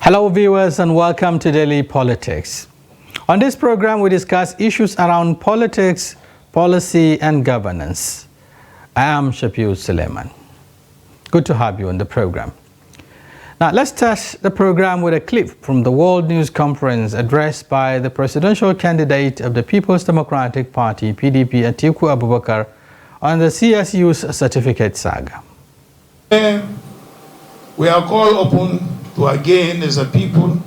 Hello viewers and welcome to Daily Politics. On this program we discuss issues around politics, policy and governance. I am Shafiu Suleiman. Good to have you on the program. Now let's start the program with a clip from the World News Conference addressed by the presidential candidate of the People's Democratic Party, PDP, Atiku Abubakar, on the CSU's certificate saga. We are called upon to again, as a people,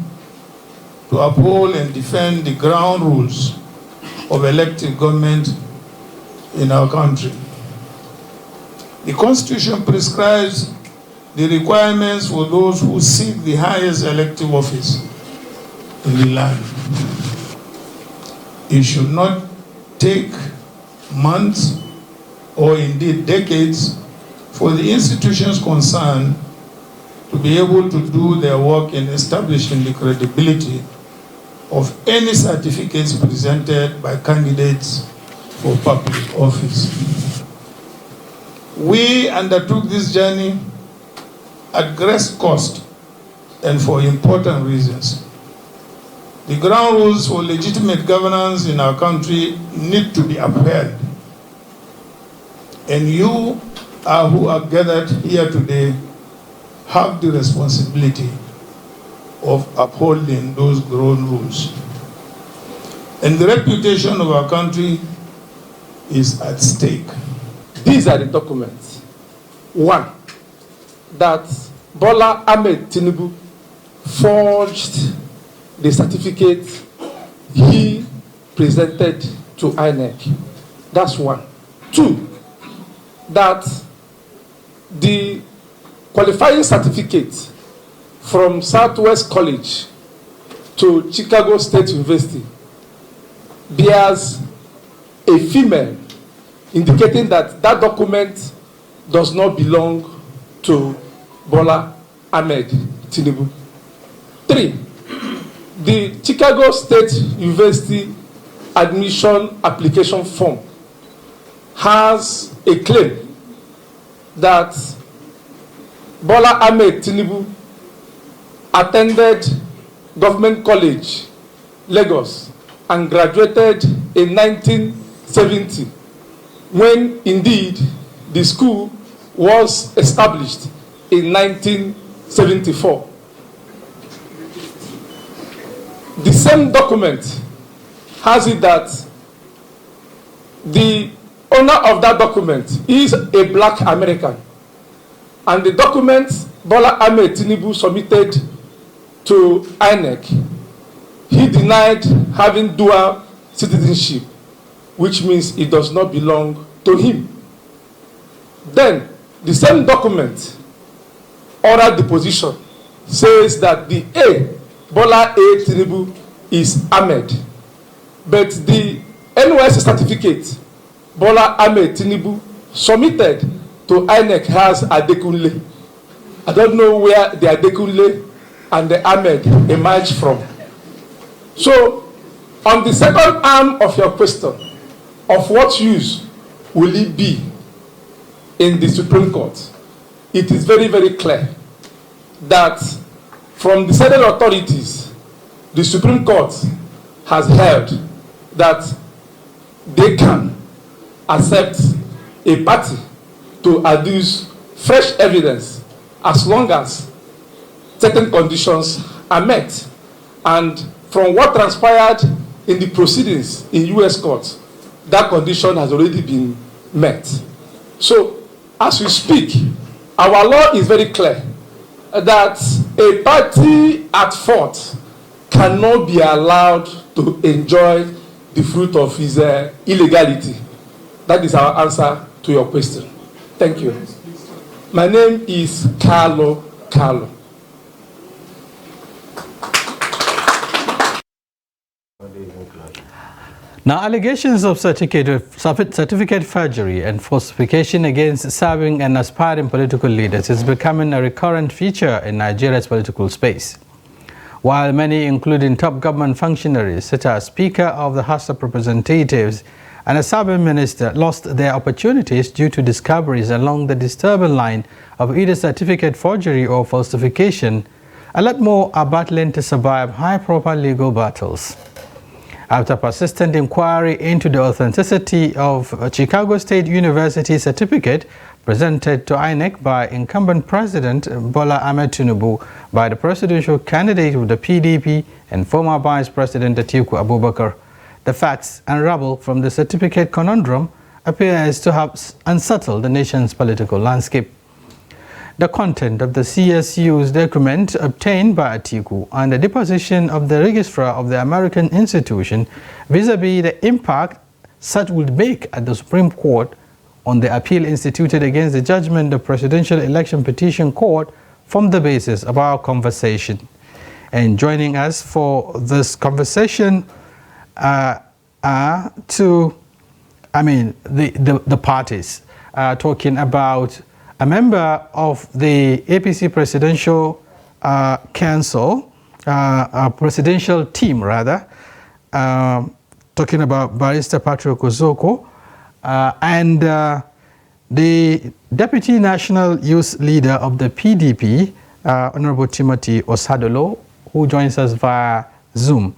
to uphold and defend the ground rules of elected government in our country. The Constitution prescribes the requirements for those who seek the highest elective office in the land. It should not take months or indeed decades for the institutions concerned to be able to do their work in establishing the credibility of any certificates presented by candidates for public office. We undertook this journey at great cost and for important reasons. The ground rules for legitimate governance in our country need to be upheld. And you who are gathered here today have the responsibility of upholding those ground rules. And the reputation of our country is at stake. These are the documents. One, that Bola Ahmed Tinubu forged the certificate he presented to INEC. That's one. Two, that the qualifying certificate from Southwest College to Chicago State University bears a female, indicating that that document does not belong to Bola Ahmed Tinubu. Three, the Chicago State University admission application form has a claim that Bola Ahmed Tinubu attended Government College, Lagos, and graduated in 1970, when indeed the school was established in 1974. The same document has it that the owner of that document is a black American. And the document Bola Ahmed Tinubu submitted to INEC, he denied having dual citizenship, which means it does not belong to him. Then, the same document, oral deposition, says that the Bola A. Tinubu is Ahmed, but the NYS certificate Bola Ahmed Tinubu submitted to INEC has Adekunle. I don't know where the Adekunle and the Ahmed emerged from. So, on the second arm of your question, of what use will it be in the Supreme Court, it is very, very clear that from the federal authorities, the Supreme Court has held that they can accept a party to adduce fresh evidence as long as certain conditions are met. And from what transpired in the proceedings in U.S. courts, that condition has already been met. So, as we speak, our law is very clear that a party at fault cannot be allowed to enjoy the fruit of his illegality. That is our answer to your question. Thank you. My name is Carlo. Now, allegations of certificate forgery and falsification against serving and aspiring political leaders is becoming a recurrent feature in Nigeria's political space. While many, including top government functionaries such as Speaker of the House of Representatives and a serving minister, lost their opportunities due to discoveries along the disturbing line of either certificate forgery or falsification, A lot more are battling to survive high-profile legal battles. After persistent inquiry into the authenticity of a Chicago State University certificate presented to INEC by incumbent President Bola Ahmed Tinubu by the presidential candidate of the PDP and former Vice President Atiku Abubakar, the facts unraveled from the certificate conundrum appears to have unsettled the nation's political landscape. The content of the CSU's document obtained by Atiku and the deposition of the registrar of the American institution vis-a-vis the impact such would make at the Supreme Court on the appeal instituted against the judgment of Presidential Election Petition Court form the basis of our conversation. And joining us for this conversation are the parties talking about a member of the APC Presidential Council, presidential team rather, talking about Barrister Patrick Ozoko, and the Deputy National Youth Leader of the PDP, Honorable Timothy Osadolo, who joins us via Zoom.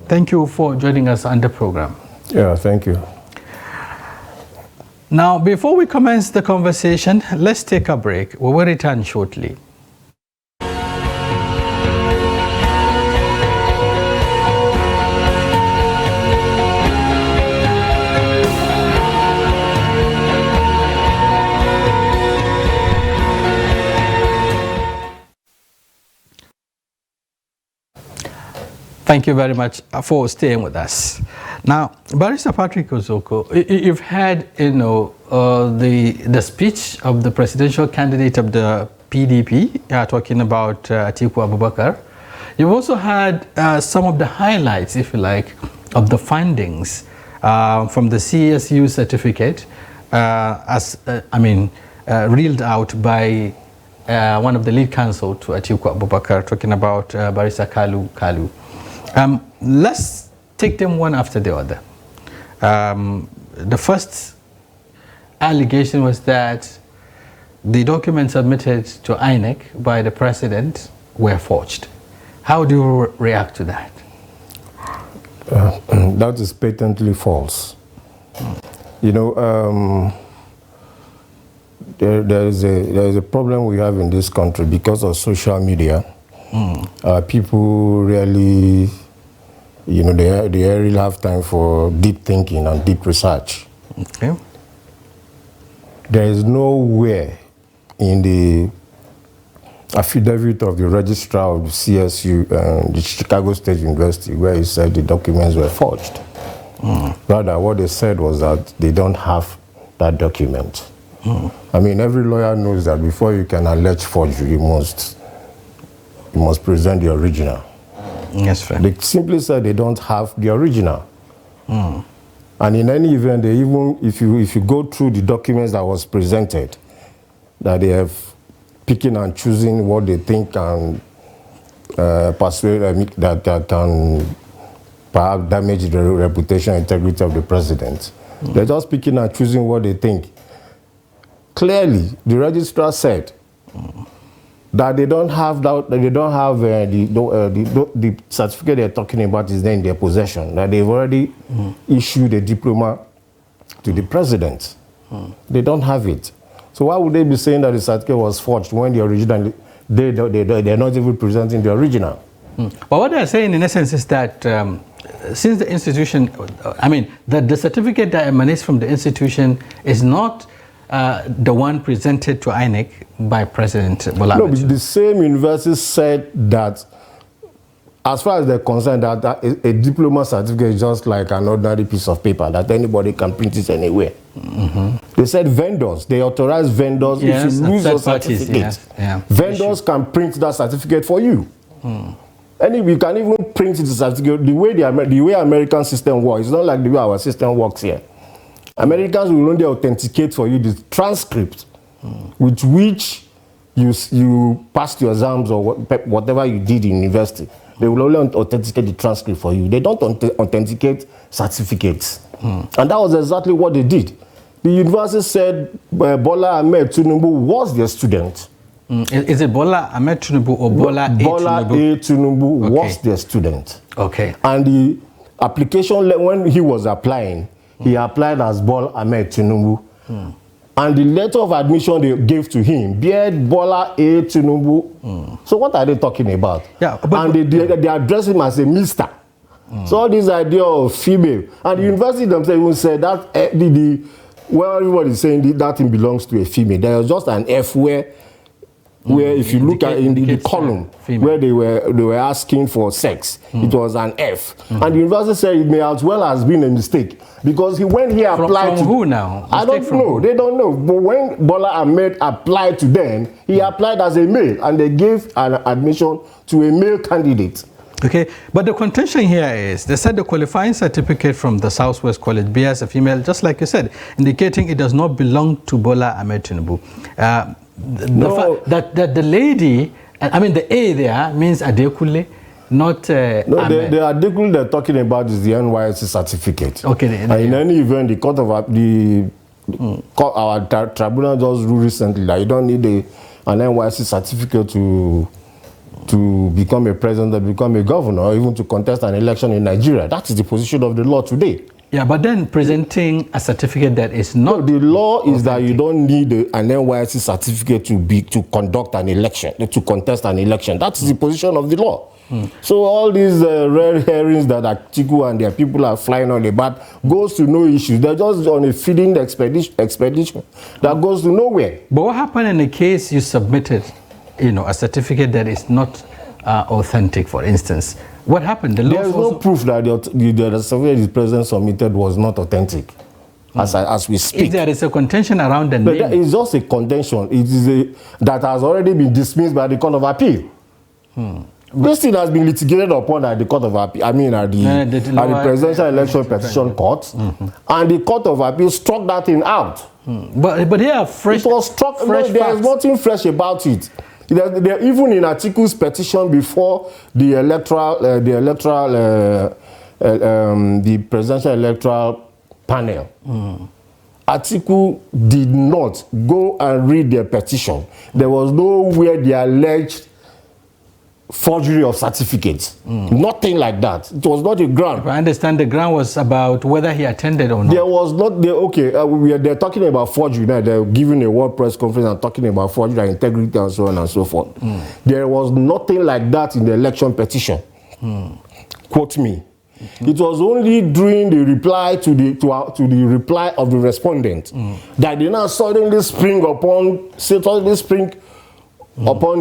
Thank you for joining us on the program. Yeah, thank you. Now, before we commence the conversation, let's take a break. We will return shortly. Thank you very much for staying with us. Now, Barrister Patrick Ozoko, you've had, the speech of the presidential candidate of the PDP, talking about Atiku Abubakar. You've also had some of the highlights, if you like, of the findings from the CSU certificate, reeled out by one of the lead counsel to Atiku Abubakar, talking about Barrister Kalu. Let's take them one after the other. The first allegation was that the documents submitted to INEC by the president were forged. How do you react to that? That is patently false. There is a problem we have in this country because of social media. People really, they really have time for deep thinking and deep research. Okay. There is nowhere in the affidavit of the registrar of the CSU, the Chicago State University, where he said the documents were forged. Rather, what they said was that they don't have that document. Every lawyer knows that before you can allege forgery, you must present the original. Yes, fair. They simply said they don't have the original. And in any event, they even, if you go through the documents that was presented, that they have picking and choosing what they think can persuade that can perhaps damage the reputation and integrity of the president. They're just picking and choosing what they think. Clearly, the registrar said that they don't have the certificate they're talking about is there in their possession. That they've already issued a diploma to the president. They don't have it. So why would they be saying that the certificate was forged when the original they're not even presenting the original? But what they're saying in essence is that since the institution, the certificate that emanates from the institution is not the one presented to INEC by President Bola. No, the same university said that as far as they're concerned, that a diploma certificate is just like an ordinary piece of paper, that anybody can print it anywhere. They said vendors, they authorize vendors, if you lose your certificate, vendors can print that certificate for you. Anyway, you can even print the certificate the way American system works. It's not like the way our system works here. Americans will only authenticate for you the transcript with which you passed your exams or whatever you did in university. They will only authenticate the transcript for you. They don't authenticate certificates. And that was exactly what they did. The university said Bola Ahmed Tinubu was their student. Is it Bola Ahmed Tinubu or Bola A. Bola Tinubu? A. Tinubu Okay. was their student. Okay. And the application, when he was applying, he applied as Bola Ahmed Tinubu. And the letter of admission they gave to him, beard Bola A. Tinubu. So what are they talking about? Yeah, and they address him as a mister. So all this idea of female. And the university themselves even said that well, everybody is saying that thing belongs to a female. There was just an F where if you look at in the column where they were asking for sex, it was an F. And the university said it may as well has been a mistake. Because when he applied from who now? I don't know. They don't know. But when Bola Ahmed applied to them, he applied as a male, and they gave an admission to a male candidate. Okay, but the contention here is, they said the qualifying certificate from the Southwest College bears a female, just like you said, indicating it does not belong to Bola Ahmed Tinubu. The fact that the lady, I mean the A there means Adekule, not No, Ahmed. the article they're talking about is the NYSC certificate. Okay. And in any event, the court of our tribunal just ruled recently that you don't need an NYSC certificate to become a president, or become a governor, or even to contest an election in Nigeria. That is the position of the law today. Yeah, but then presenting a certificate that is not... No, the law is that you don't need an NYSC certificate to conduct an election, to contest an election. That is the position of the law. So all these red herrings that Atiku and their people are flying on about goes to no issues. They're just on a feeding expedition that goes to nowhere. But what happened in the case you submitted, a certificate that is not authentic, for instance? What happened? There is no proof that the certificate the president submitted was not authentic, as we speak. If there is a contention around the name... It's just a contention. It is that has already been dismissed by the Court of Appeal. This thing has been litigated upon at the Court of Appeal, at the Presidential Election Petition Court, and the Court of Appeal struck that thing out. But here, fresh... It was struck. There is nothing fresh about it. Even in Atiku's petition before the presidential electoral panel, Atiku did not go and read their petition. There was nowhere they alleged forgery of certificates. Nothing like that. It was not a ground. I understand the ground was about whether he attended or not. There was not. They're talking about forgery now. They're giving a world press conference and talking about forgery, integrity, and so on and so forth. There was nothing like that in the election petition. Quote me. It was only during the reply to the reply of the respondent that they now suddenly spring upon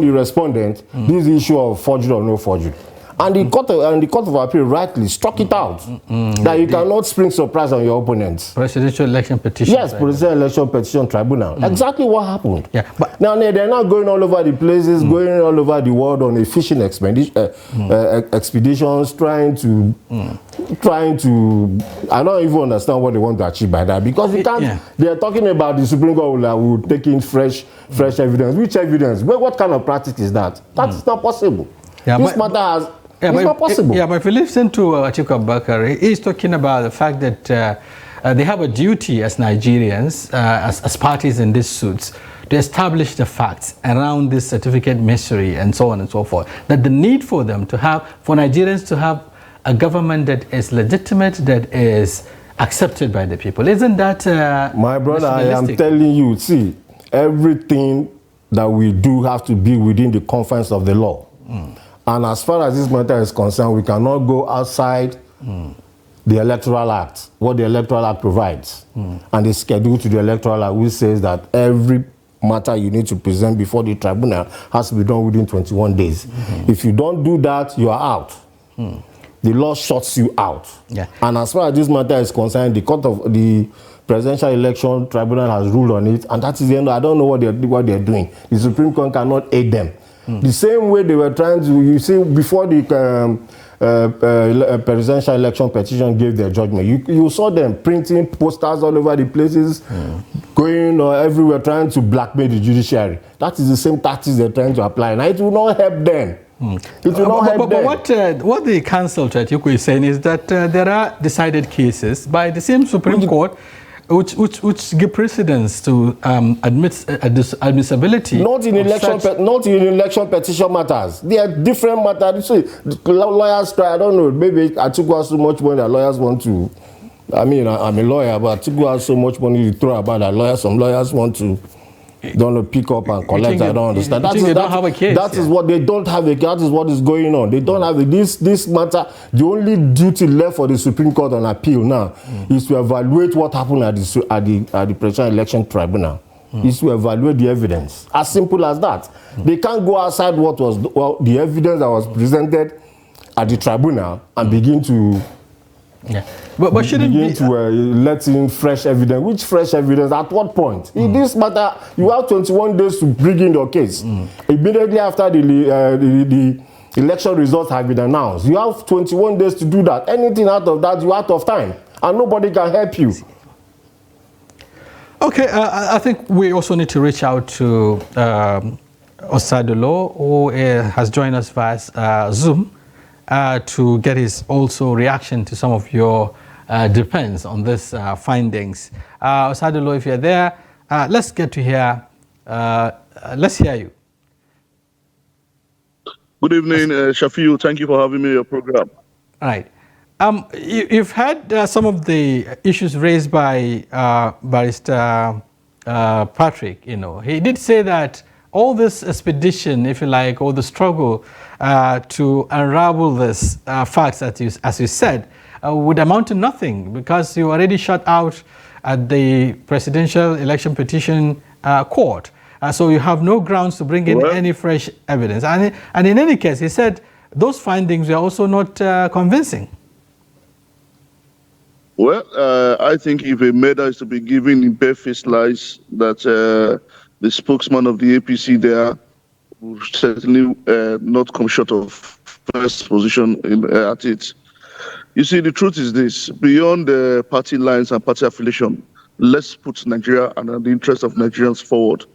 the respondent this issue of forgery or no forgery. And the Court of Appeal rightly struck it out that you cannot spring surprise on your opponents. Presidential election petition. Yes, Presidential Election Petition Tribunal. Exactly what happened. Yeah, but now they're not going all over the places, going all over the world on a fishing expeditions, trying to. I don't even understand what they want to achieve by that, because we can't. Yeah. They're talking about the Supreme Court will take in fresh evidence. Which evidence? What kind of practice is that? That's not possible. Yeah, this matter has. It's not possible. But if you listen to Atiku Abubakar, he's talking about the fact that they have a duty as Nigerians, as parties in these suits, to establish the facts around this certificate mystery and so on and so forth. That the need for them for Nigerians to have a government that is legitimate, that is accepted by the people. Isn't that my brother, I am telling you, see, everything that we do have to be within the confines of the law. And as far as this matter is concerned, we cannot go outside the Electoral Act, what the Electoral Act provides, and the schedule to the Electoral Act, which says that every matter you need to present before the tribunal has to be done within 21 days. If you don't do that, you are out. The law shuts you out. Yeah. And as far as this matter is concerned, the Presidential Election Tribunal has ruled on it, and that is the end. I don't know what they're doing. The Supreme Court cannot aid them. The same way they were trying to, you see, before the presidential election petition gave their judgment, you saw them printing posters all over the places, going everywhere trying to blackmail the judiciary. That is the same tactics they're trying to apply, and it will not help them. It will not help them. But what the counsel to Atiku is saying is that there are decided cases by the same Supreme Court which give precedence to admissibility. Not in election petition matters. They are different matters. So, lawyers try. I don't know. Maybe Atiku has so much money that lawyers want to. I mean, I'm a lawyer, but Atiku has so much money to throw about that lawyers. Some lawyers want to. Don't know, pick up and collect. I don't understand. That is what they don't have a case. That is what is going on. They don't have a, this matter. The only duty left for the Supreme Court on appeal now is to evaluate what happened at the Presidential Election Tribunal. Is to evaluate the evidence. As simple as that. They can't go outside what was the evidence that was presented at the tribunal and begin to. Yeah, but shouldn't begin to let in fresh evidence. Which fresh evidence? At what point? In this matter, you have 21 days to bring in your case. Immediately after the election results have been announced, you have 21 days to do that. Anything out of that, you're out of time, and nobody can help you. Okay, I think we also need to reach out to Osadolo, who has joined us via Zoom. To get his also reaction to some of your defense on these findings. Osadolo, if you're there, let's get to hear, let's hear you. Good evening, Shafiu. Thank you for having me on your program. All right. You've had some of the issues raised by Barrister Patrick. You know, he did say that all this expedition, if you like, or the struggle to unravel this facts, as you said, would amount to nothing because you already shut out at the Presidential Election Petition Court. So you have no grounds to bring in any fresh evidence. And in any case, he said those findings were also not convincing. Well, I think if a matter is to be given in barefaced lies, that the spokesman of the APC there will certainly not come short of first position at it. You see, the truth is this: beyond the party lines and party affiliation, let's put Nigeria and the interest of Nigerians forward.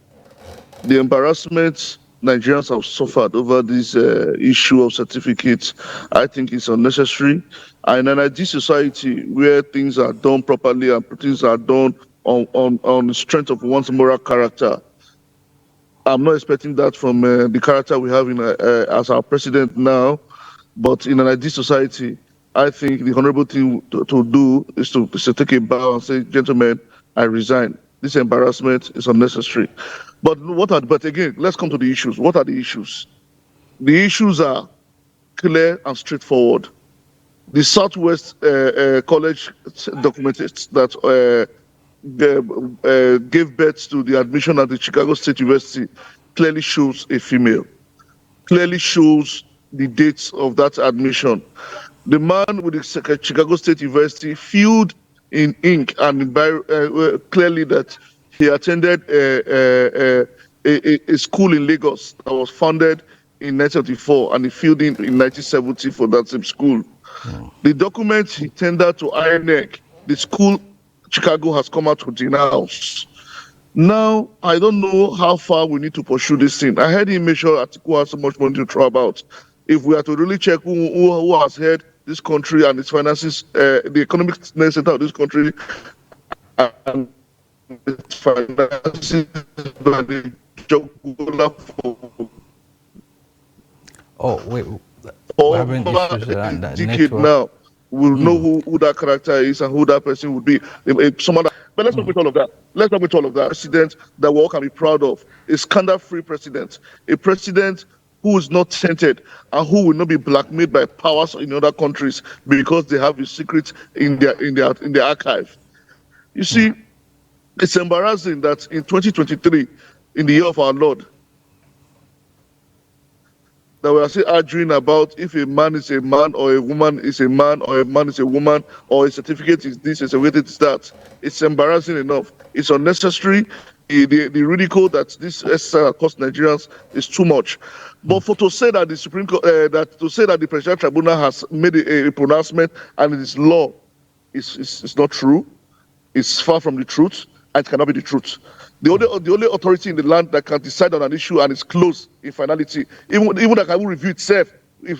The embarrassment Nigerians have suffered over this issue of certificates, I think is unnecessary. And in an ideal society where things are done properly and things are done on the strength of one's moral character, I'm not expecting that from the character we have as our president now. But in an ideal society, I think the honorable thing to do is to take a bow and say, gentlemen, I resign. This embarrassment is unnecessary. But again, let's come to the issues. What are the issues? The issues are clear and straightforward. The Southwest College documented that gave birth to the admission at the Chicago State University clearly shows a female, clearly shows the dates of that admission. The man with the Chicago State University filled in ink and clearly that he attended a school in Lagos that was founded in 1934 and he filled in 1970 for that same school. The document he tendered to INEC, the school Chicago has come out to denounce. Now, I don't know how far we need to pursue this thing. I heard him make sure Atiku has so much money to throw about. If we are to really check who has heard this country and its finances, the economic center of this country, and its finances, oh, wait. We're having issues around that network. Now, we'll know who that character is and who that person would be. But let's not with all of that. Let's not with all of that. President that we all can be proud of. A scandal-free president. A president who is not tainted and who will not be blackmailed by powers in other countries because they have his secrets in their archive. You see, it's embarrassing that in 2023, in the year of our Lord, that we are still arguing about if a man is a man or a woman is a man or a man is a woman or a certificate is this, a certificate is that. It's embarrassing enough. It's unnecessary. The ridicule that this SAGA cost Nigerians is too much. But to say that the Supreme Court, to say that the Presidential Tribunal has made a pronouncement and it is law, is not true. It's far from the truth, and it cannot be the truth. The only authority in the land that can decide on an issue and is close in finality, even that can review itself if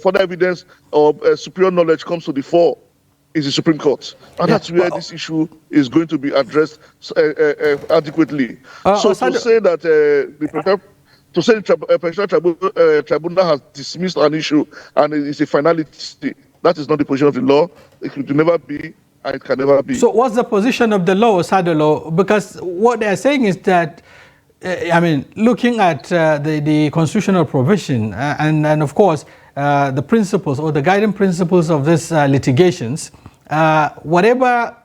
further evidence or superior knowledge comes to the fore, is the Supreme Court. And that's where this issue is going to be addressed adequately. So to say that the Presidential Tribunal has dismissed an issue and it is a finality, that is not the position of the law. It could never be, and it can never be. So what's the position of the law, Osadolo? Because what they're saying is that, I mean, looking at the constitutional provision and of course, the principles or the guiding principles of this litigations, whatever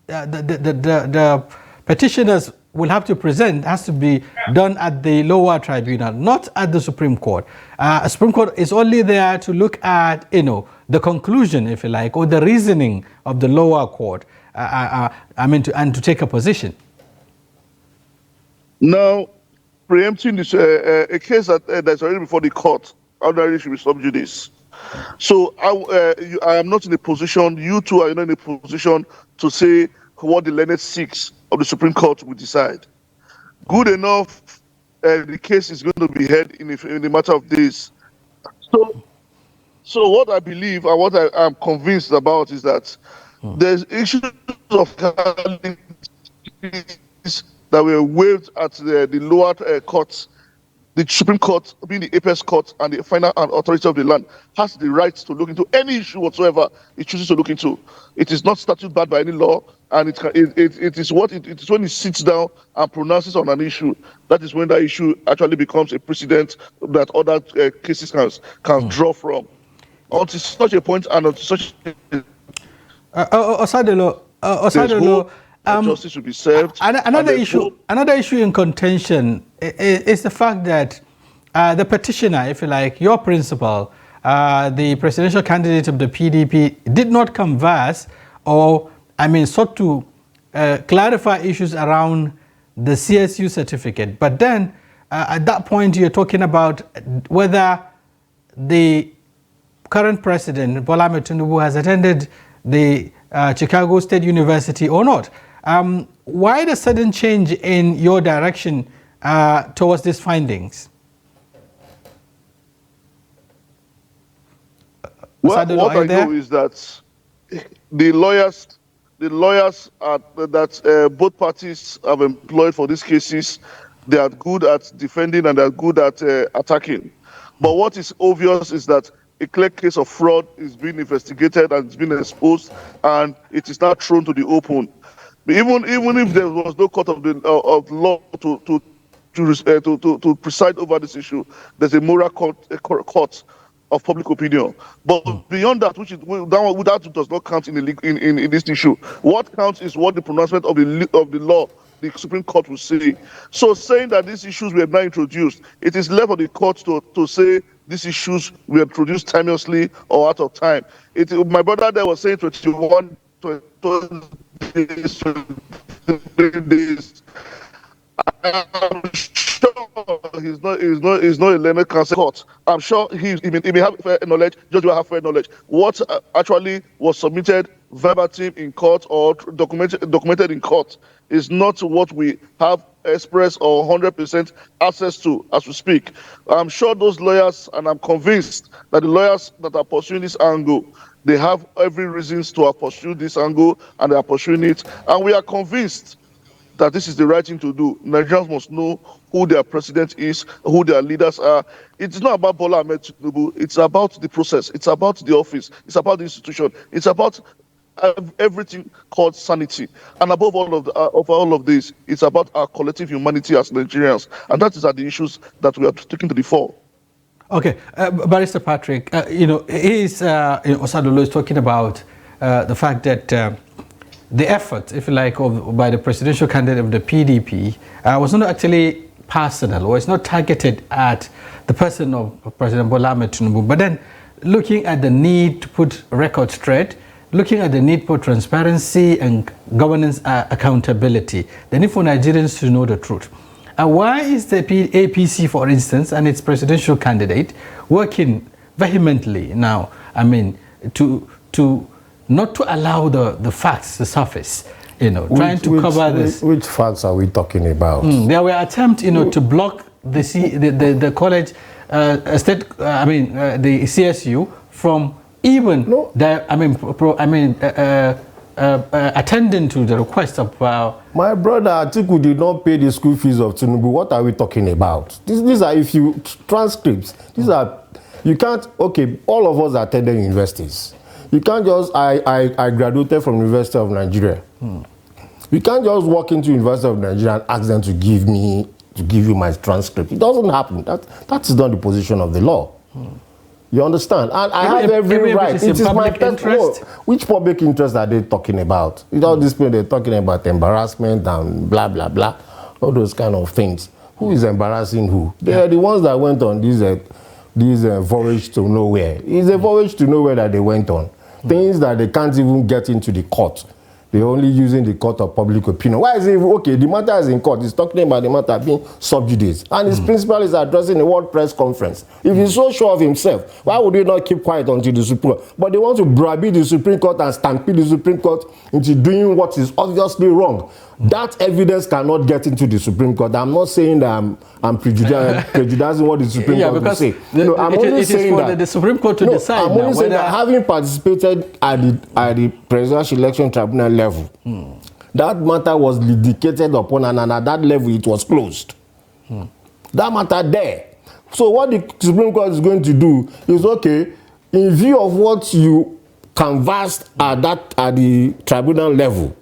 the petitioners will have to present has to be done at the lower tribunal, not at the Supreme Court. Supreme Court is only there to look at, the conclusion, if you like, or the reasoning of the lower court, and to take a position. Now, preempting this, a case that's already before the court, ordinarily should be sub judice. So I am not in a position, you two are not in a position to say what the learned six of the Supreme Court will decide. Good enough, the case is going to be heard in a matter of days. So what I believe and what I am convinced about is that there's issues of that were waived at the lower courts. The Supreme Court, being the apex court and the final authority of the land, has the right to look into any issue whatsoever it chooses to look into. It is not statute barred by any law, and it is when it sits down and pronounces on an issue, that is when that issue actually becomes a precedent that other cases can draw from. Until such a point and until such Osadolo, justice will be served. Another issue in contention is the fact that the petitioner, if you like, your principal, the presidential candidate of the PDP, did not converse or, sought to clarify issues around the CSU certificate. But then, at that point, you're talking about whether the current president, Bola Ahmed Tinubu, has attended the Chicago State University or not. Why the sudden change in your direction towards these findings? Well, what I know is that the lawyers that both parties have employed for these cases, they are good at defending and they are good at attacking. But what is obvious is that a clear case of fraud is being investigated and it's been exposed, and it is now thrown to the open. Even if there was no court of law to preside over this issue, there's a moral court of public opinion. But beyond that, that does not count in this issue. What counts is what the pronouncement of the law, the Supreme Court will say. So saying that these issues were not introduced, it is left for the court to say these issues were introduced timelessly or out of time. My brother there was saying 21 days, 23 days. I'm sure he's not a learned counsel court. I'm sure he may have fair knowledge, judge will have fair knowledge. What actually was submitted verbatim in court or documented in court is not what we have express or 100% access to as we speak. I'm sure those lawyers, and I'm convinced that the lawyers that are pursuing this angle, they have every reasons to have pursued this angle and they are pursuing it. And we are convinced that this is the right thing to do. Nigerians must know who their president is, who their leaders are. It's not about Bola Ahmed Tinubu. It's about the process. It's about the office. It's about the institution. It's about everything called sanity. And above all of this, it's about our collective humanity as Nigerians. And that is the issues that we are taking to the fore. Okay, Barrister Patrick, Osadolo is talking about the fact that the effort, if you like, by the presidential candidate of the PDP was not actually personal, or it's not targeted at the person of President Bola Ahmed Tinubu, but then looking at the need to put records straight, looking at the need for transparency and governance accountability, the need for Nigerians to know the truth. Why is the APC, for instance, and its presidential candidate working vehemently now, to not to allow the facts to surface, trying to cover this? Which facts are we talking about? There were attempts, to block the college, the CSU from even attending to the request of... My brother Atiku did not pay the school fees of Tinubu. What are we talking about? These are, if you transcripts, these are, you can't, okay, all of us attended universities. You can't just, I graduated from University of Nigeria. You can't just walk into University of Nigeria and ask them to give you my transcript. It doesn't happen. That is not the position of the law. You understand? And I have every right. It is my interest. Which public interest are they talking about? Without this point, they're talking about embarrassment and blah, blah, blah. All those kind of things. Who is embarrassing who? They are the ones that went on this voyage to nowhere. It's a voyage to nowhere that they went on. Things that they can't even get into the court. They're only using the court of public opinion. Why is it, okay, the matter is in court. He's talking about the matter being sub judice. And his principal is addressing a world press conference. If he's so sure of himself, why would he not keep quiet until the Supreme Court? But they want to browbeat the Supreme Court and stampede the Supreme Court into doing what is obviously wrong. That evidence cannot get into the Supreme Court. I'm not saying that I'm prejudicing what the Supreme Court will say. I'm only saying that the Supreme Court to decide. I'm only saying that having participated at the Presidential Election Tribunal level, that matter was litigated upon, and at that level it was closed. That matter there. So what the Supreme Court is going to do is, okay, in view of what you canvassed at the tribunal level,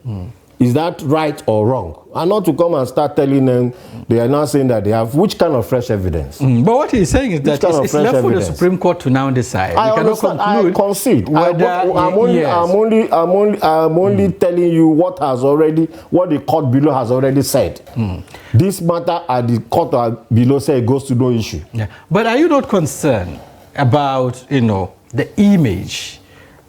is that right or wrong? And not to come and start telling them, they are now saying that they have, which kind of fresh evidence? But what he's saying is that it's left for the Supreme Court to now decide. I understand. I concede. I'm only telling you what the court below has already said. This matter at the court below say it goes to no issue. Yeah. But are you not concerned about, the image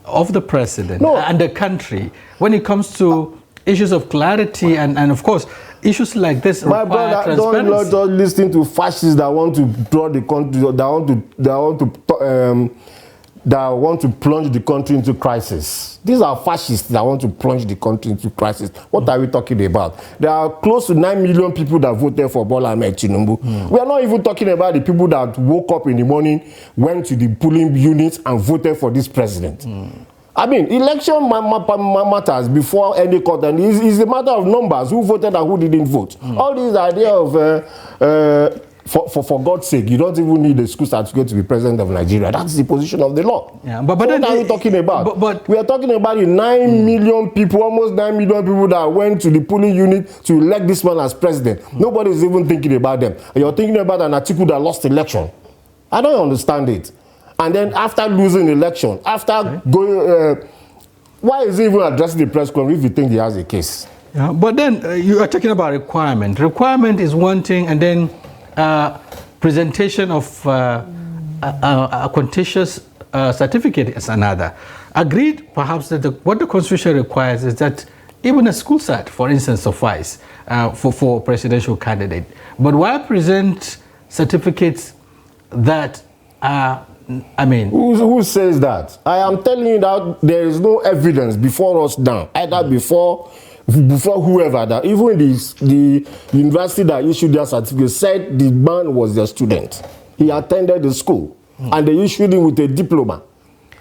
of the president and the country when it comes to issues of clarity and of course issues like this? My brother, don't listen to fascists that want to draw the country, that want to plunge the country into crisis. These are fascists that want to plunge the country into crisis. What are we talking about? There are close to 9 million people that voted for Bola Ahmed Tinubu. We are not even talking about the people that woke up in the morning, went to the polling units and voted for this president. I mean, election matters before any court, and it's a matter of numbers, who voted and who didn't vote. All these idea of, for God's sake, you don't even need a school certificate to be president of Nigeria. That's the position of the law. Yeah, but what are we talking about? But we are talking about the 9 million people, almost 9 million people that went to the polling unit to elect this man as president. Nobody is even thinking about them. You're thinking about an Atiku that lost election. I don't understand it. And then after losing the election, after going, why is he even addressing the press conference if you think he has a case? Yeah, but then you are talking about requirement. Requirement is one thing, and then presentation of a contentious certificate is another. Agreed, perhaps, that what the Constitution requires is that even a school cert, for instance, suffice for presidential candidate. But why present certificates that are, who says that? I am telling you that there is no evidence before us now, either before whoever, that even the university that issued their certificate said the man was their student. He attended the school, and they issued him with a diploma.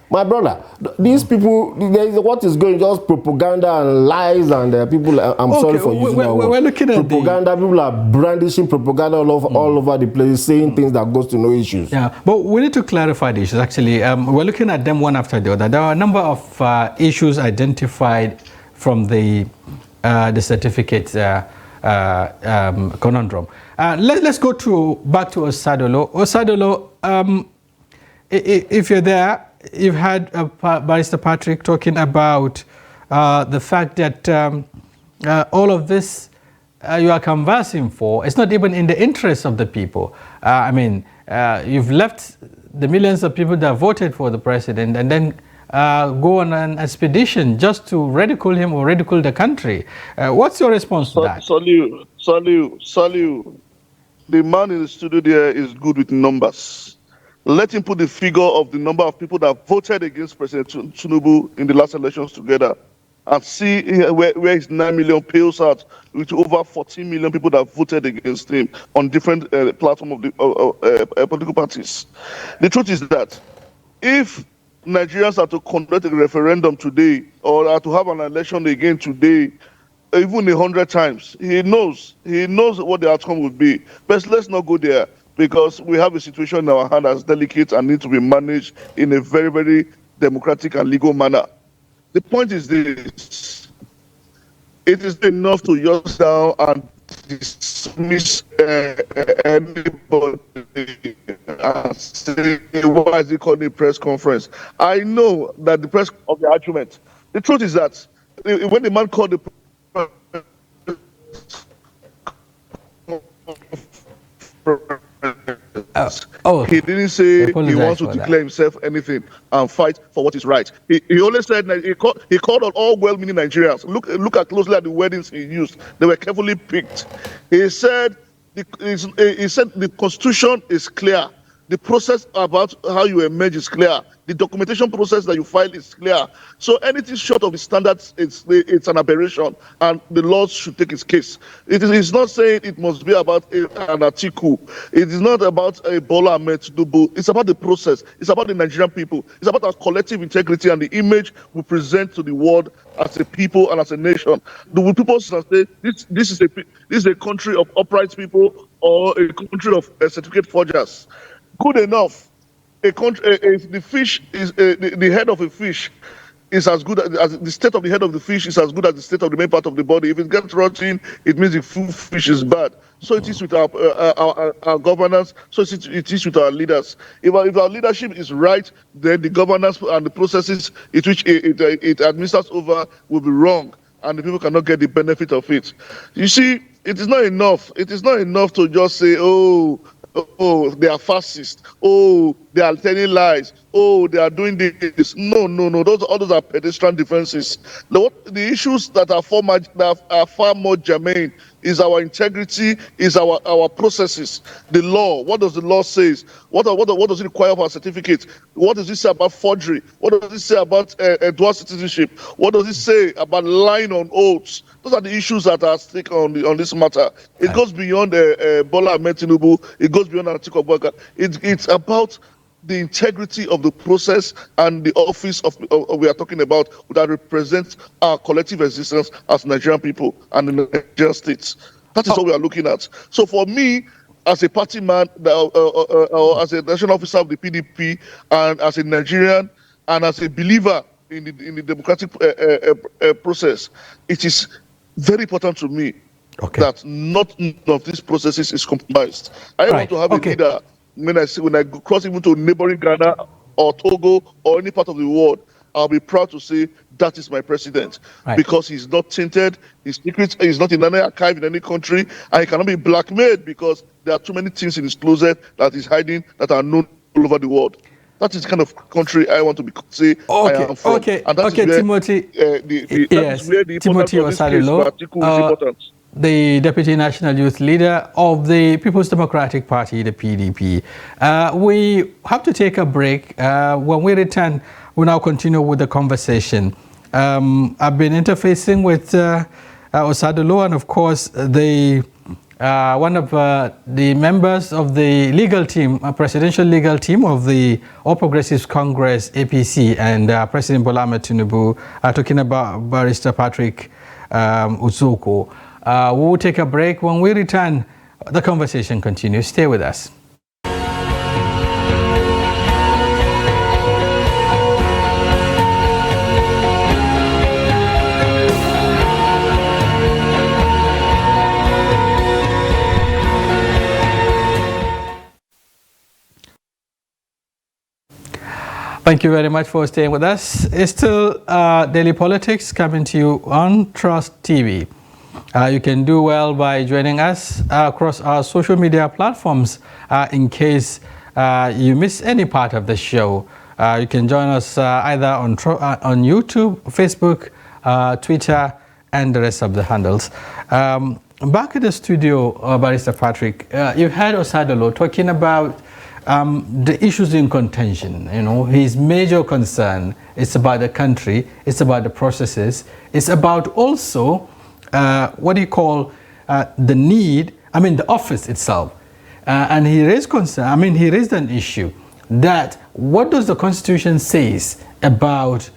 My brother, these people, what is going, just propaganda and lies, and people, I'm sorry for using that word. We're looking at propaganda. People are brandishing propaganda all over the place, saying things that goes to no issues. Yeah, but we need to clarify the issues, actually. We're looking at them one after the other. There are a number of issues identified from the certificate conundrum. Let's go back to Osadolo. Osadolo, if you're there, you've had Barrister Patrick talking about the fact that all of this you are canvassing for, it's not even in the interest of the people. You've left the millions of people that voted for the president and then go on an expedition just to ridicule him or ridicule the country. What's your response to that? Salute. The man in the studio there is good with numbers. Let him put the figure of the number of people that voted against President Tinubu in the last elections together and see where his 9 million pales out with over 14 million people that voted against him on different platforms of the political parties. The truth is that if Nigerians are to conduct a referendum today or are to have an election again today, even 100 times, he knows what the outcome would be. But let's not go there, because we have a situation in our hand that's delicate and need to be managed in a very, very democratic and legal manner. The point is this: it is enough to just down and dismiss anybody and say, why is it called a press conference? I know that the press of the argument. The truth is that when the man called the press he didn't say he wants to declare himself anything and fight for what is right. He only said that he called on all well-meaning Nigerians. Look at closely at the wordings he used. They were carefully picked. He said the Constitution is clear. The process about how you emerge is clear. The documentation process that you file is clear. So anything short of the standards, it's an aberration, and the laws should take its case. It is not saying it must be about an Atiku. It is not about a Bola Ahmed Tinubu. It's about the process. It's about the Nigerian people. It's about our collective integrity and the image we present to the world as a people and as a nation. The people say this is a country of upright people or a country of certificate forgers. Good enough. If the fish is the head of a fish is as good as the state of the head of the fish is as good as the state of the main part of the body. If it gets rotten, it means the full fish is bad. So it is with our governance. So it is with our leaders. If our leadership is right, then the governance and the processes in which it administers over will be wrong, and the people cannot get the benefit of it. You see, it is not enough. It is not enough to just say, oh, they are fascist. Oh, they are telling lies. Oh, they are doing this. No. All those are pedestrian defenses. The issues that are far more germane is our integrity, is our processes, the law. What does the law say? What does it require of our certificate? What does it say about forgery? What does it say about dual citizenship? What does it say about lying on oaths? Those are the issues that are at stake on this matter. It goes beyond Bola Ahmed Tinubu. It goes beyond Atiku Abubakar. It's about the integrity of the process and the office of we are talking about that represents our collective existence as Nigerian people and the Nigerian states. That is what we are looking at. So for me, as a party man, or as a national officer of the PDP, and as a Nigerian, and as a believer in the democratic process, it is very important to me that none of these processes is compromised. I want to have a leader. When I cross even to neighboring Ghana or Togo or any part of the world, I'll be proud to say that is my president, because he's not tainted, his secret is not in any archive in any country, and he cannot be blackmailed because there are too many things in his closet that he's hiding that are known all over the world. That is the kind of country I want to say I am from. And that is where, Timothy. That is where the Timothy Osadolo, the Deputy National Youth Leader of the People's Democratic Party, the PDP. We have to take a break. When we return, we'll now continue with the conversation. I've been interfacing with Osadolo, and of course, one of the members of the legal team, presidential legal team of the All Progressives Congress, APC, and President Bola Ahmed Tinubu, talking about Barrister Patrick Uzuko. We will take a break. When we return, the conversation continues. Stay with us. Thank you very much for staying with us. It's still Daily Politics coming to you on Trust TV. You can do well by joining us across our social media platforms. In case you miss any part of the show, you can join us either on YouTube, Facebook, Twitter, and the rest of the handles. Back at the studio, Barrister Patrick, you heard Osadolo talking about the issues in contention. You know, his major concern is about the country, it's about the processes, it's about also what do you call the need, the office itself. And he raised concern, he raised an issue that what does the Constitution says about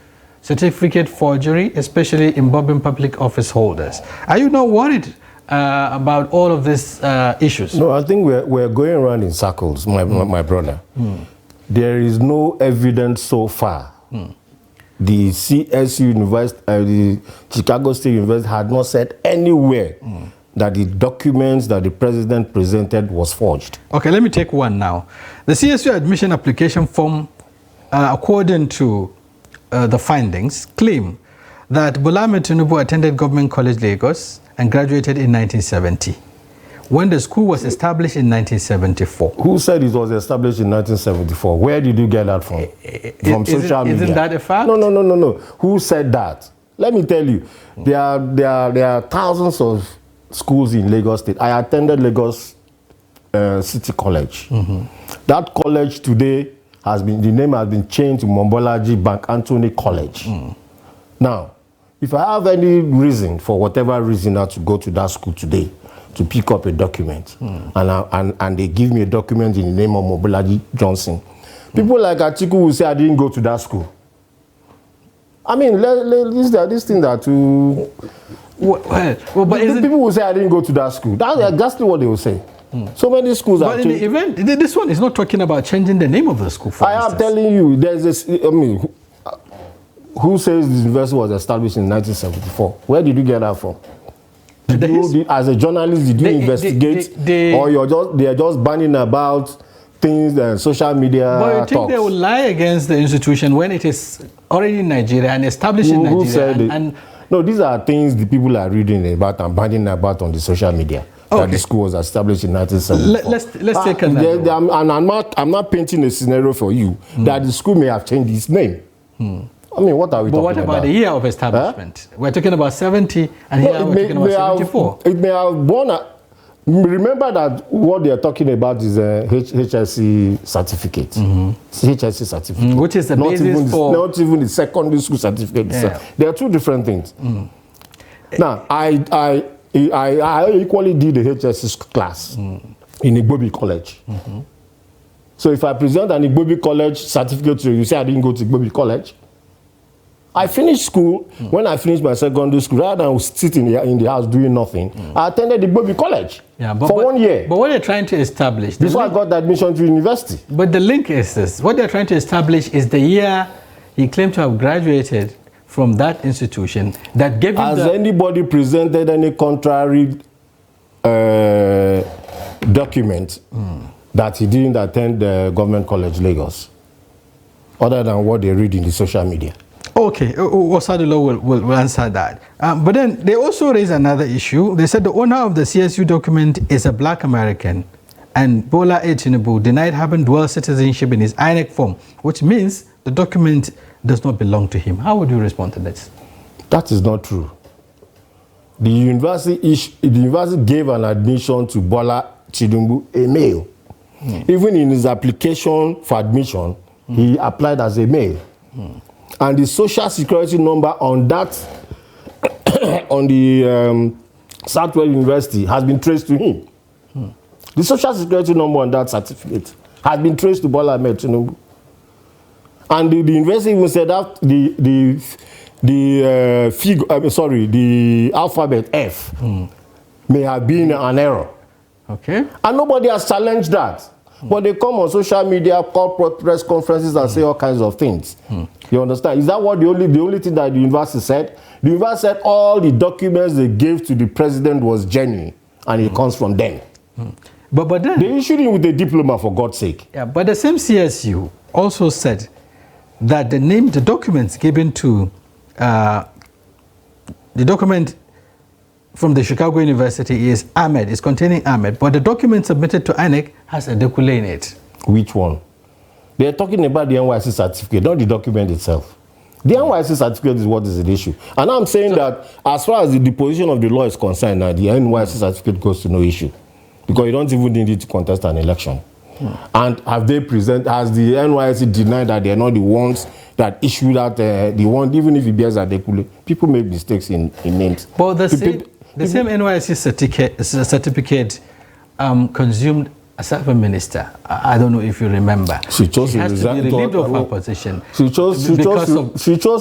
certificate forgery, especially involving public office holders? Are you not worried about all of these issues? No, I think we're going around in circles, my brother. There is no evidence so far. The CSU University, the Chicago State University had not said anywhere that the documents that the president presented was forged. Okay, let me take one now. The CSU admission application form, according to the findings, claim that Bola Ahmed Tinubu attended Government College Lagos and graduated in 1970, when the school was established in 1974. Who said it was established in 1974? Where did you get that from? From social media? Isn't that a fact? No. Who said that? Let me tell you, there are thousands of schools in Lagos State. I attended Lagos City College. That college today the name has been changed to Mombolaji Bank Anthony College. Now, if I have any reason, for whatever reason, not to go to that school today, to pick up a document, and they give me a document in the name of Mombolaji Johnson, people like Atiku will say I didn't go to that school. I mean, this thing that to... but people will say I didn't go to that school. That's exactly what they will say. So many schools are... But in the event, this one is not talking about changing the name of the school, for instance. am telling you, there's this... I mean, who says this university was established in 1974? Where did you get that from? As a journalist, did you investigate? Or they are just banning about things and social media? But you think talks? They will lie against the institution when it is already in Nigeria and established in Nigeria? Who said it? No, these are things the people are reading about and banning about on the social media. Okay. That the school was established in 1974. Let's take another. I'm not painting a scenario for you that the school may have changed its name. I mean, what are we talking about? But what about the year of establishment? We're talking about 70, and here we're talking about 74. It may have born. Remember that what they are talking about is a HSC certificate. HSC certificate. Which is the basis for... Not even the secondary school certificate. Yeah. There are two different things. Now, I equally did the HSC class in Igbobi College. So if I present an Igbobi College certificate to you, you say I didn't go to Igbobi College. I finished school. When I finished my secondary school, rather than sit in the house doing nothing, I attended the Igbobi College for 1 year. But what they're trying to establish... Before I got the admission to university. But the link is this. What they're trying to establish is the year he claimed to have graduated from that institution that gave him Has anybody presented any contrary document that he didn't attend the Government College Lagos, other than what they read in the social media? Okay, Osadolo will answer that. But then they also raised another issue. They said the owner of the CSU document is a black American, and Bola A. Tinubu denied having dual citizenship in his INEC form, which means the document does not belong to him. How would you respond to this? That is not true. The university gave an admission to Bola Tinubu, a male. Even in his application for admission, he applied as a male. And the social security number on that, on the Southwest University, has been traced to him. The social security number on that certificate has been traced to Bola Ahmed Tinubu. And the university even said that the alphabet F may have been an error. Okay. And nobody has challenged that. But they come on social media, corporate press conferences, and say all kinds of things. You understand? Is that what the only thing that the university said? The university said all the documents they gave to the president was genuine, and it comes from them. But then they issued him with a diploma, for God's sake. Yeah, but the same CSU also said that the documents given to the document from the Chicago University is Ahmed, is containing Ahmed, but the document submitted to INEC has Adekule in it. Which one? They are talking about the NYC certificate, not the document itself. The NYC certificate is what is the issue. And I'm saying that as far as the deposition of the law is concerned, now the NYC certificate goes to no issue. Because you don't even need it to contest an election. And has the NYC denied that they are not the ones that issue that, even if it bears Adekule? People make mistakes in names. But the same NYC certificate consumed a minister. I don't know if you remember. She chose to has resign. To be relieved of her position. She chose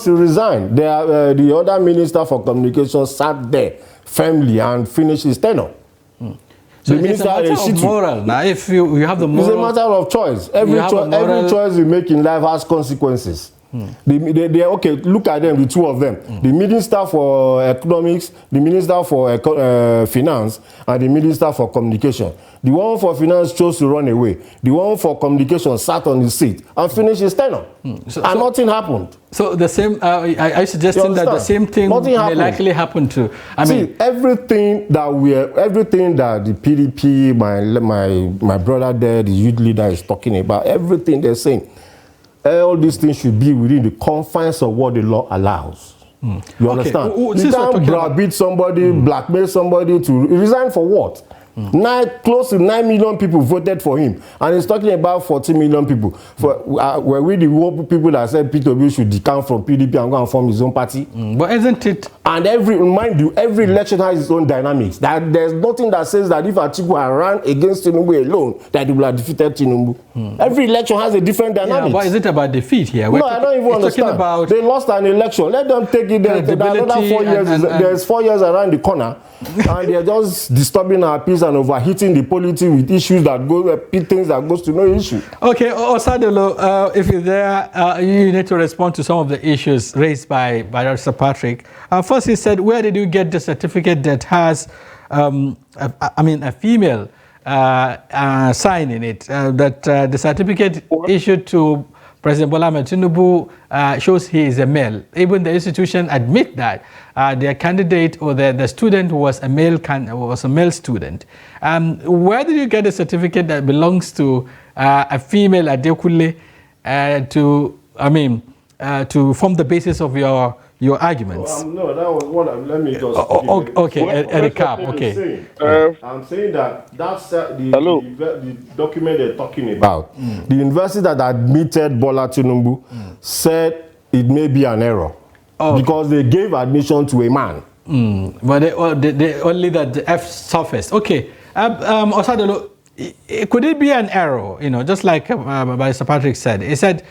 to resign. The other minister for communication sat there firmly and finished his tenure. So it's a matter of moral. Now, if you have the moral... It's a matter of choice. Every choice you make in life has consequences. They okay, look at them, the two of them. The minister for economics, the minister for finance, and the minister for communication. The one for finance chose to run away. The one for communication sat on his seat and finished his tenure. And nothing happened. So the same, I suggesting that the same thing may likely happen to... everything that the PDP, my brother there, the youth leader is talking about, everything they're saying, all these things should be within the confines of what the law allows. You understand? You can't browbeat somebody, blackmail somebody to resign for what? Close to 9 million people voted for him, and he's talking about 40 million people. Were we the people that said Peter Obi should decamp from PDP and go and form his own party? But isn't it? And mind you, every election has its own dynamics. That there's nothing that says that if Atiku had ran against Tinubu alone, that he would have defeated Tinubu. Every election has a different dynamic. Yeah, but is it about defeat here? No, I don't even understand. About they lost an election. Let them take it. Another 4 years. There's 4 years around the corner, and they're just disturbing our peace and overheating the polity with issues that go things that goes to no issue. Okay, Osadolo, if you're there, you need to respond to some of the issues raised by Dr. Patrick. First, he said, where did you get the certificate that has, a female sign in it? That the certificate issued to President Bola Ahmed Tinubu shows he is a male. Even the institution admit that their candidate or the student was a male student. Where did you get a certificate that belongs to a female Adekule to form the basis of your arguments? No, that was what let me just... Okay, a recap. Okay. I'm saying that that's the document they're talking about. The university that admitted Bola Tinubu said it may be an error because they gave admission to a man. But they only that the F surfaced. Okay. Osadolo, could it be an error? Just like Mr. Patrick said. He said...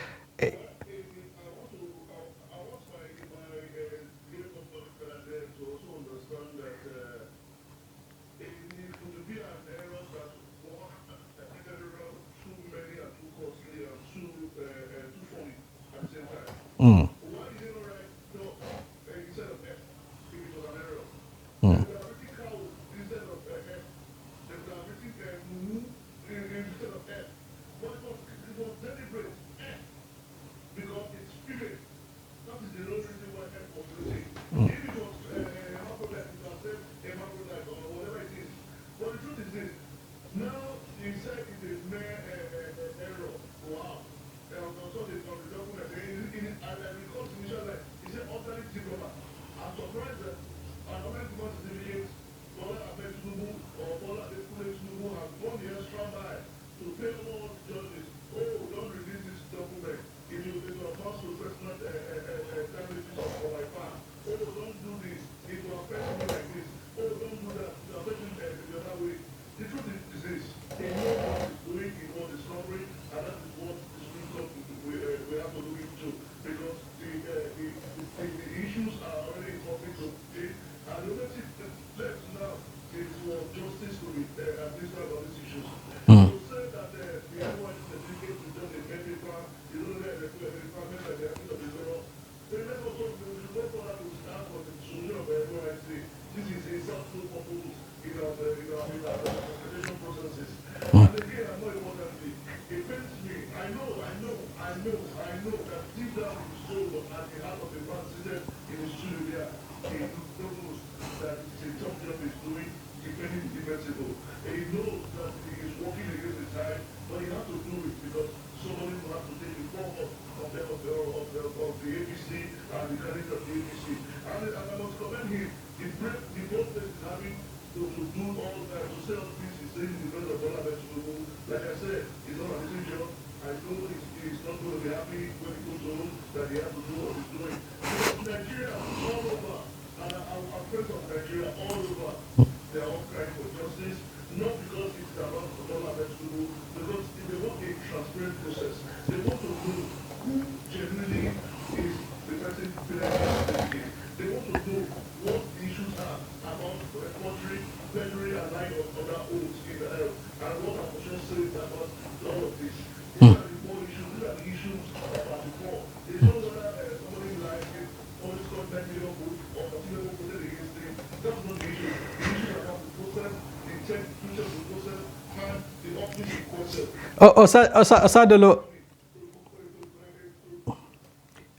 Osadolo.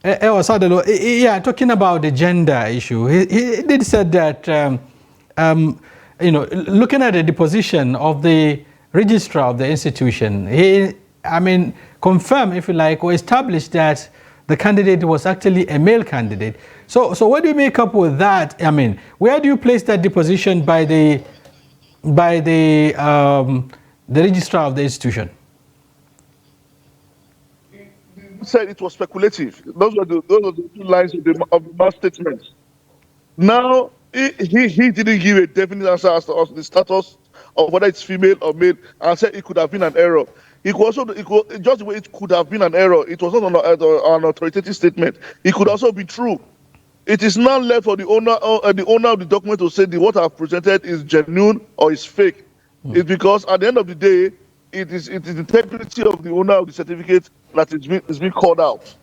Osadolo, yeah, talking about the gender issue, he did said that, you know, looking at the deposition of the registrar of the institution, he, I mean, confirmed, if you like, or established that the candidate was actually a male candidate. So what do you make up with that? I mean, where do you place that deposition by the registrar of the institution? Said it was speculative. Those were the 2 lines of the mass statement. Now, he didn't give a definite answer as to the status of whether it's female or male, and said it could have been an error. It could also, just the way it could have been an error, it was not an authoritative statement. It could also be true. It is now left for the owner of the document to say what I've presented is genuine or is fake. It's because at the end of the day, it is the integrity of the owner of the certificate that is being called out.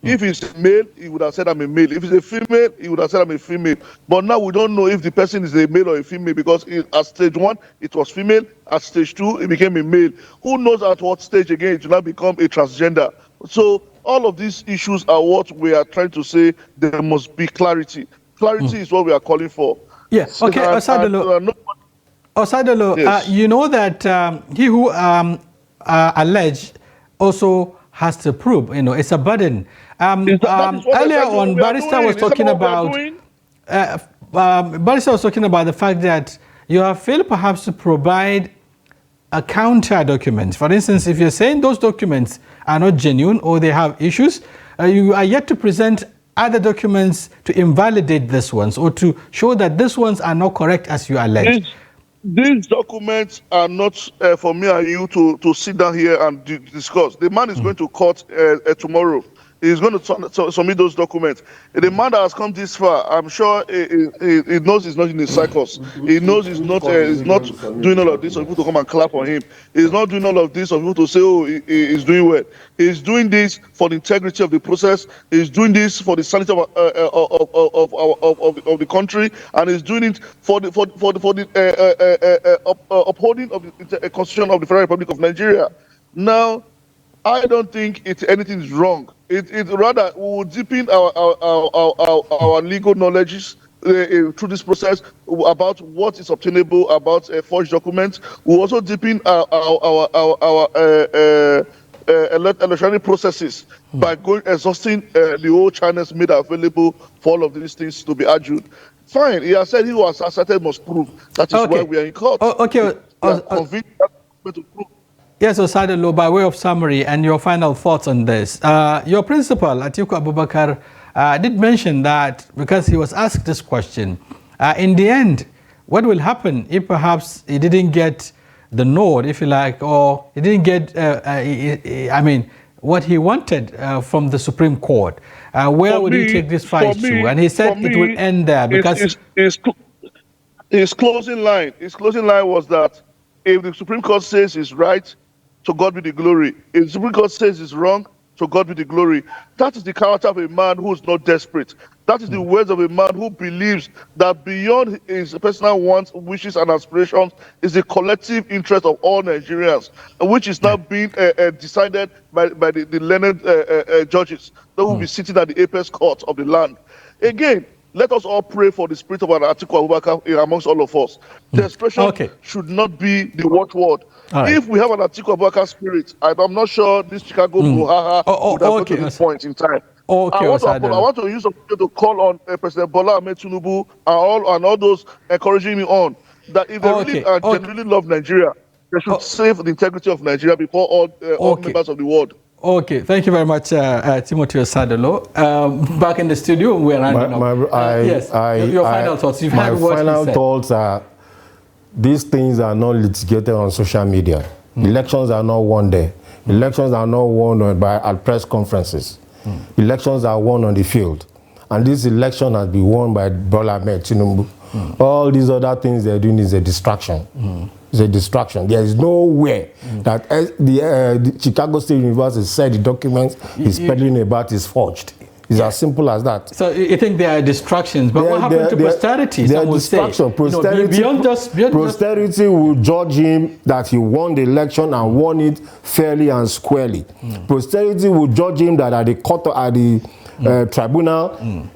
If it's a male, he would have said I'm a male. If it's a female, he would have said I'm a female. But now we don't know if the person is a male or a female, because at stage 1, it was female. At stage 2, it became a male. Who knows at what stage again it will now become a transgender? So all of these issues are what we are trying to say. There must be clarity. Clarity is what we are calling for. Yes. Okay, Osadolo. Osadolo, yes. You know that he who alleged also has to prove. You know, it's a burden. Earlier on, Barrister was talking about the fact that you have failed perhaps to provide a counter document. For instance, if you're saying those documents are not genuine or they have issues, you are yet to present other documents to invalidate these ones or to show that these ones are not correct as you allege. These documents are not for me and you to sit down here and discuss. The man is going to court tomorrow. He's going to submit those documents. The man that has come this far, I'm sure he knows he's not in a circus. He knows he's not doing all of this for people to come and clap on him. He's not doing all of this for people to say, oh, he's doing well. He's doing this for the integrity of the process. He's doing this for the sanity of the country, and he's doing it for the upholding of the Constitution of the Federal Republic of Nigeria. Now, I don't think anything is wrong. It rather we will deepen our legal knowledge through this process about what is obtainable about forged documents. We will also deepen our electronic processes by exhausting the old channels made available for all of these things to be argued. Fine, he has said he was asserted must prove. That is why we are in court. Okay. Convinced to prove. Yes, Osadolo, by way of summary and your final thoughts on this. Your principal, Atiku Abubakar, did mention that because he was asked this question, in the end, what will happen if perhaps he didn't get the nod, if you like, or he didn't get, I mean, what he wanted from the Supreme Court? Where would he take this fight to? And he said it will end there because... His closing line was that if the Supreme Court says it's right, to God be the glory. If the Supreme Court says it's wrong, to God be the glory. That is the character of a man who is not desperate. That is the words of a man who believes that beyond his personal wants, wishes, and aspirations is the collective interest of all Nigerians, which is now being decided by the learned judges that will be sitting at the apex court of the land. Again, let us all pray for the spirit of Atiku Abubakar amongst all of us. Desperation should not be the watchword. Right. If we have an Atiku Abubakar spirit, I'm not sure this Chicago brouhaha would have got to this point in time. I want to use opportunity to call on President Bola Ahmed Tinubu and all those encouraging me on that if they really genuinely love Nigeria, they should save the integrity of Nigeria before all members of the world. Okay, thank you very much, Timothy Osadolo. Back in the studio, we're running your final thoughts. You've heard what he said. My final thoughts are, these things are not litigated on social media. Elections are not won there. Elections are not won at press conferences. Elections are won on the field. And this election has been won by Bola Ahmed Tinubu All these other things they're doing is a distraction. It's a distraction. There is nowhere that the Chicago State University said the documents he's peddling about is forged. It's as simple as that. So you think there are distractions, but what happened to posterity? There are distractions. Posterity will judge him that he won the election and won it fairly and squarely. Posterity will judge him that at the court, at the tribunal,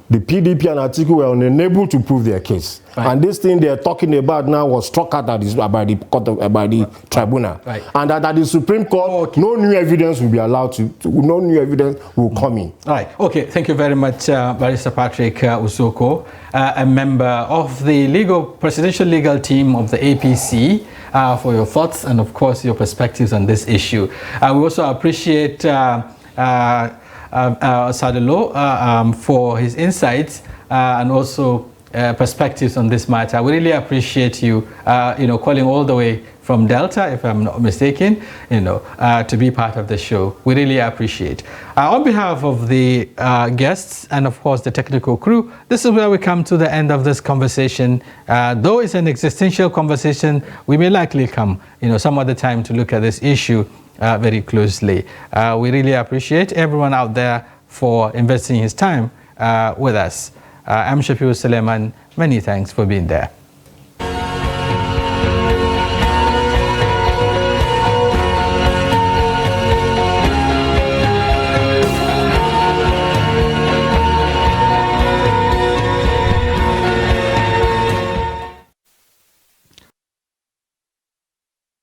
the PDP and Atiku were unable to prove their case. Right. And this thing they're talking about now was struck out by the court by the tribunal. Right. And that at the Supreme Court, no new evidence will be allowed no new evidence will come in. All right. Okay. Thank you very much, Barrister Patrick Usoko, a member of the presidential legal team of the APC, for your thoughts and, of course, your perspectives on this issue. We also appreciate Sadolo for his insights and also perspectives on this matter. We really appreciate you, calling all the way from Delta, if I'm not mistaken, to be part of the show. We really appreciate. On behalf of the guests and, of course, the technical crew, this is where we come to the end of this conversation. Though it's an existential conversation, we may likely come, some other time to look at this issue very closely. We really appreciate everyone out there for investing his time with us. I'm Shafiu Suleiman. Many thanks for being there.